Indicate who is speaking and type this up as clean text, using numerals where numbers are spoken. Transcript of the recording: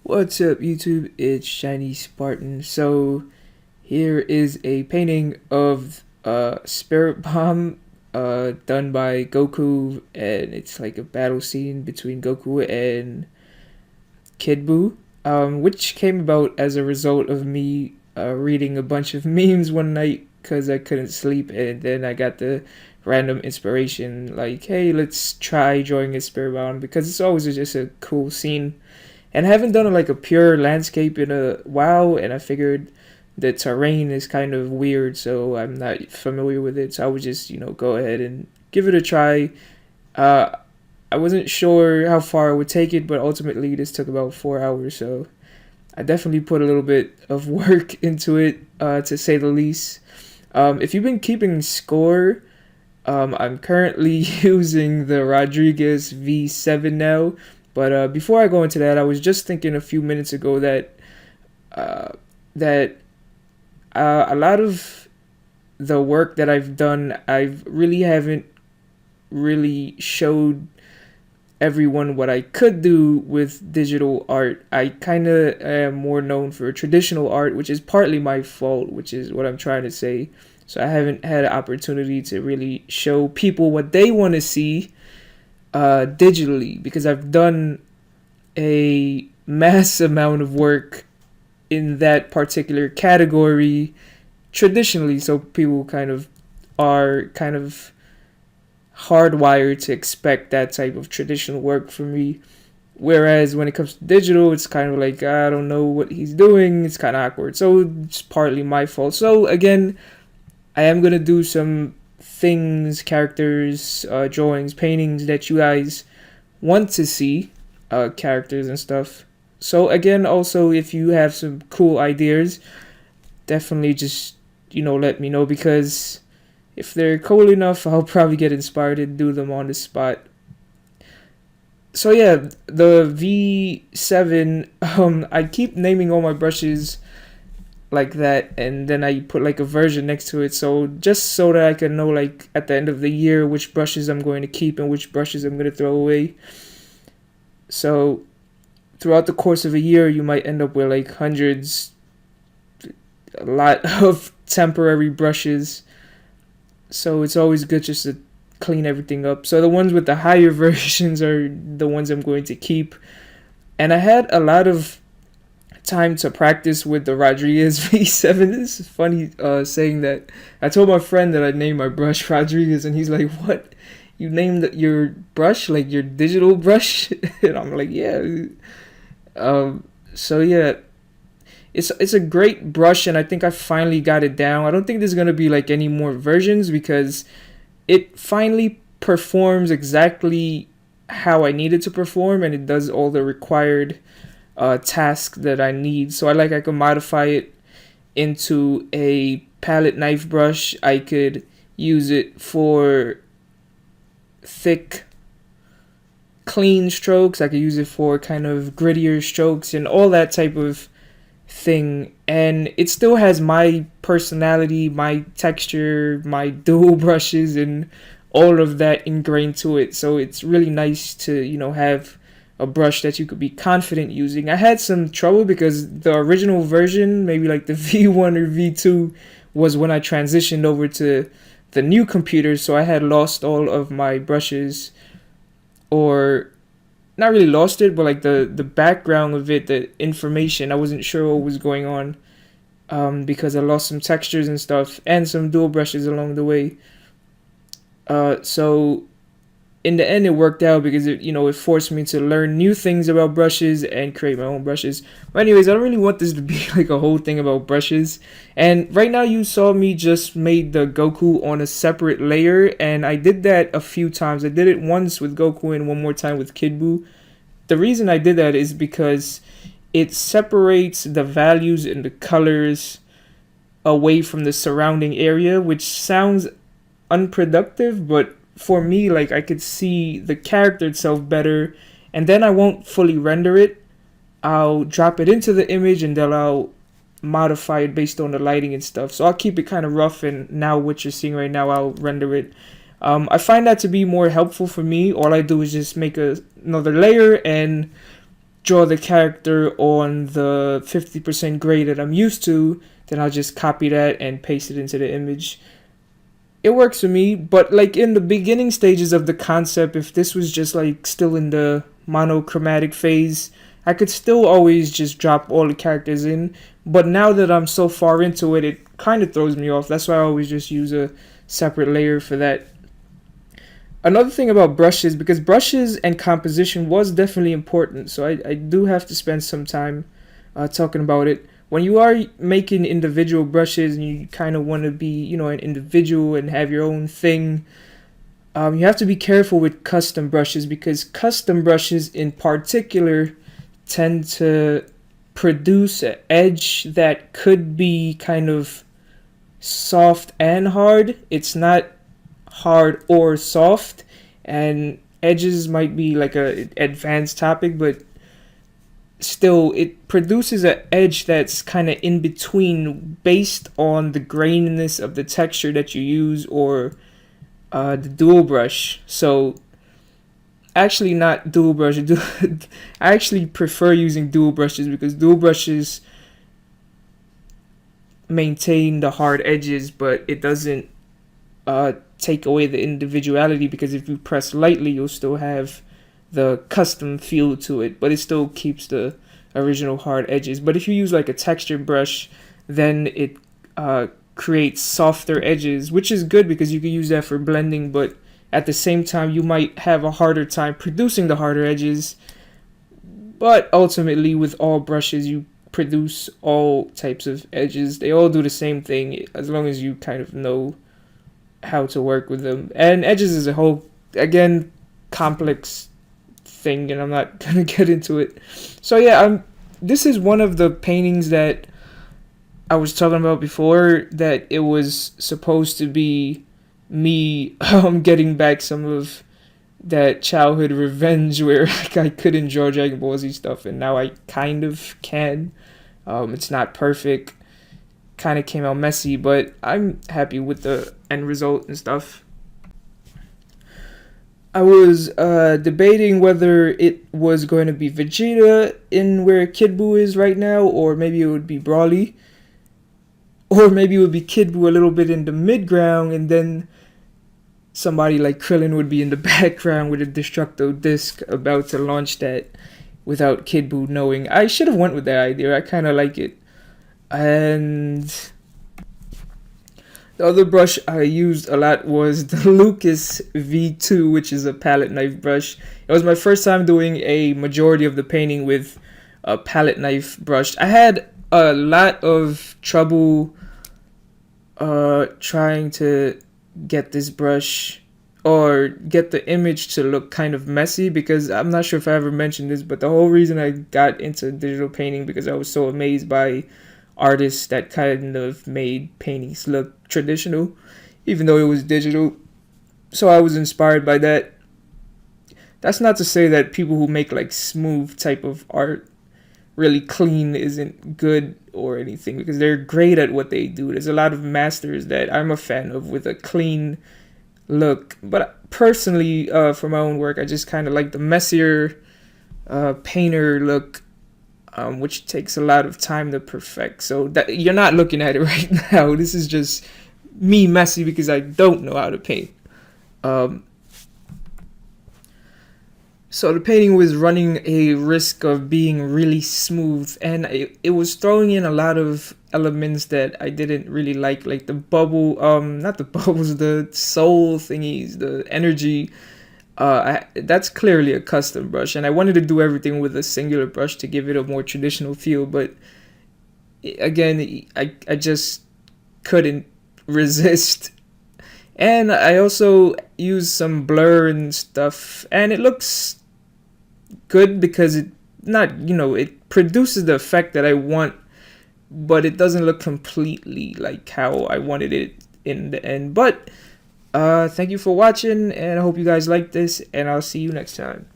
Speaker 1: What's up, YouTube? It's Shiny Spartan. So, here is a painting of Spirit Bomb done by Goku, and it's like a battle scene between Goku and Kid Buu, which came about as a result of me reading a bunch of memes one night because I couldn't sleep, and then I got the random inspiration like, hey, let's try drawing a Spirit Bomb because it's always just a cool scene, and I haven't done like a pure landscape in a while, and I figured the terrain is kind of weird, so I'm not familiar with it. So I would just, go ahead and give it a try. Uh, I wasn't sure how far I would take it, but ultimately this took about 4 hours, so I definitely put a little bit of work into it, to say the least. If you've been keeping score, I'm currently using the Rodriguez V7 now. But before I go into that, I was just thinking a few minutes ago that uh, a lot of the work that I've done, haven't really showed everyone what I could do with digital art. I kind of am more known for traditional art, which is partly my fault, which is what I'm trying to say. So I haven't had an opportunity to really show people what they want to see digitally, because I've done a mass amount of work in that particular category traditionally, so people are kind of hardwired to expect that type of traditional work from me. Whereas when it comes to digital, it's kind of like, I don't know what he's doing. It's kind of awkward. So it's partly my fault. So again, I am going to do some things, characters, drawings, paintings that you guys want to see, characters and stuff. So again, also, if you have some cool ideas, definitely just, let me know, because if they're cool enough, I'll probably get inspired to do them on the spot. So yeah, the V7, I keep naming all my brushes like that, and then I put like a version next to it, so just so that I can know, like, at the end of the year which brushes I'm going to keep and which brushes I'm going to throw away. So throughout the course of a year, you might end up with like hundreds, a lot of temporary brushes. So it's always good just to clean everything up. So the ones with the higher versions are the ones I'm going to keep. And I had a lot of time to practice with the Rodriguez V7. This is funny, saying that. I told my friend that I named my brush Rodriguez, and he's like, "What? You named your brush like your digital brush?" And I'm like, "Yeah." So yeah, it's a great brush, and I think I finally got it down. I don't think there's gonna be like any more versions, because it finally performs exactly how I need it to perform, and it does all the required task that I need. So I can modify it into a palette knife brush. I could use it for thick, clean strokes. I could use it for kind of grittier strokes and all that type of thing. And it still has my personality, my texture, my dual brushes, and all of that ingrained to it. So it's really nice to, have a brush that you could be confident using. I had some trouble because the original version, maybe like the V1 or V2, was when I transitioned over to the new computer, so I had lost all of my brushes, or not really lost it, but like the background of it, the information. I wasn't sure what was going on, because I lost some textures and stuff, and some dual brushes along the way. So in the end, it worked out because it forced me to learn new things about brushes and create my own brushes. But anyways, I don't really want this to be like a whole thing about brushes. And right now, you saw me just made the Goku on a separate layer, and I did that a few times. I did it once with Goku and one more time with Kid Buu. The reason I did that is because it separates the values and the colors away from the surrounding area, which sounds unproductive, but for me, like, I could see the character itself better, and then I won't fully render it. I'll drop it into the image, and then I'll modify it based on the lighting and stuff. So I'll keep it kind of rough, and now what you're seeing right now, I'll render it. I find that to be more helpful for me. All I do is just make another layer, and draw the character on the 50% gray that I'm used to, then I'll just copy that and paste it into the image. It works for me, but like in the beginning stages of the concept, if this was just like still in the monochromatic phase, I could still always just drop all the characters in. But now that I'm so far into it, it kind of throws me off. That's why I always just use a separate layer for that. Another thing about brushes, because brushes and composition was definitely important, so I do have to spend some time talking about it. When you are making individual brushes and you kind of want to be, an individual and have your own thing, you have to be careful with custom brushes, because custom brushes in particular tend to produce an edge that could be kind of soft and hard. It's not hard or soft, and edges might be like a advanced topic, but still it produces an edge that's kind of in between based on the graininess of the texture that you use, or the dual brush. So actually not dual brush. I actually prefer using dual brushes, because dual brushes maintain the hard edges, but it doesn't take away the individuality, because if you press lightly, you'll still have the custom feel to it, but it still keeps the original hard edges. But if you use like a texture brush, then it creates softer edges, which is good because you can use that for blending, but at the same time you might have a harder time producing the harder edges. But ultimately, with all brushes, you produce all types of edges. They all do the same thing as long as you kind of know how to work with them. And edges is a whole, again, complex thing, and I'm not gonna get into it. So yeah, this is one of the paintings that I was talking about before, that it was supposed to be me getting back some of that childhood revenge where like, I couldn't draw Dragon Ball Z stuff, and now I kind of can. It's not perfect, kind of came out messy, but I'm happy with the end result and stuff. I was debating whether it was going to be Vegeta in where Kid Buu is right now, or maybe it would be Broly, or maybe it would be Kid Buu a little bit in the mid-ground, and then somebody like Krillin would be in the background with a Destructo Disc about to launch that without Kid Buu knowing. I should have went with that idea. I kind of like it. And the other brush I used a lot was the Lucas V2, which is a palette knife brush. It was my first time doing a majority of the painting with a palette knife brush. I had a lot of trouble trying to get this brush or get the image to look kind of messy, because I'm not sure if I ever mentioned this, but the whole reason I got into digital painting because I was so amazed by artists that kind of made paintings look traditional even though it was digital. So I was inspired by that. That's not to say that people who make like smooth type of art, really clean, isn't good or anything, because they're great at what they do. There's a lot of masters that I'm a fan of with a clean look, but personally, for my own work, I just kind of like the messier painter look, which takes a lot of time to perfect. So that you're not looking at it right now. This is just me messy because I don't know how to paint. So the painting was running a risk of being really smooth, and it was throwing in a lot of elements that I didn't really like the bubble, not the bubbles, the soul thingies, the energy. That's clearly a custom brush, and I wanted to do everything with a singular brush to give it a more traditional feel, but again, I just couldn't resist. And I also used some blur and stuff, and it looks good because it produces the effect that I want, but it doesn't look completely like how I wanted it in the end. But thank you for watching, and I hope you guys like this, and I'll see you next time.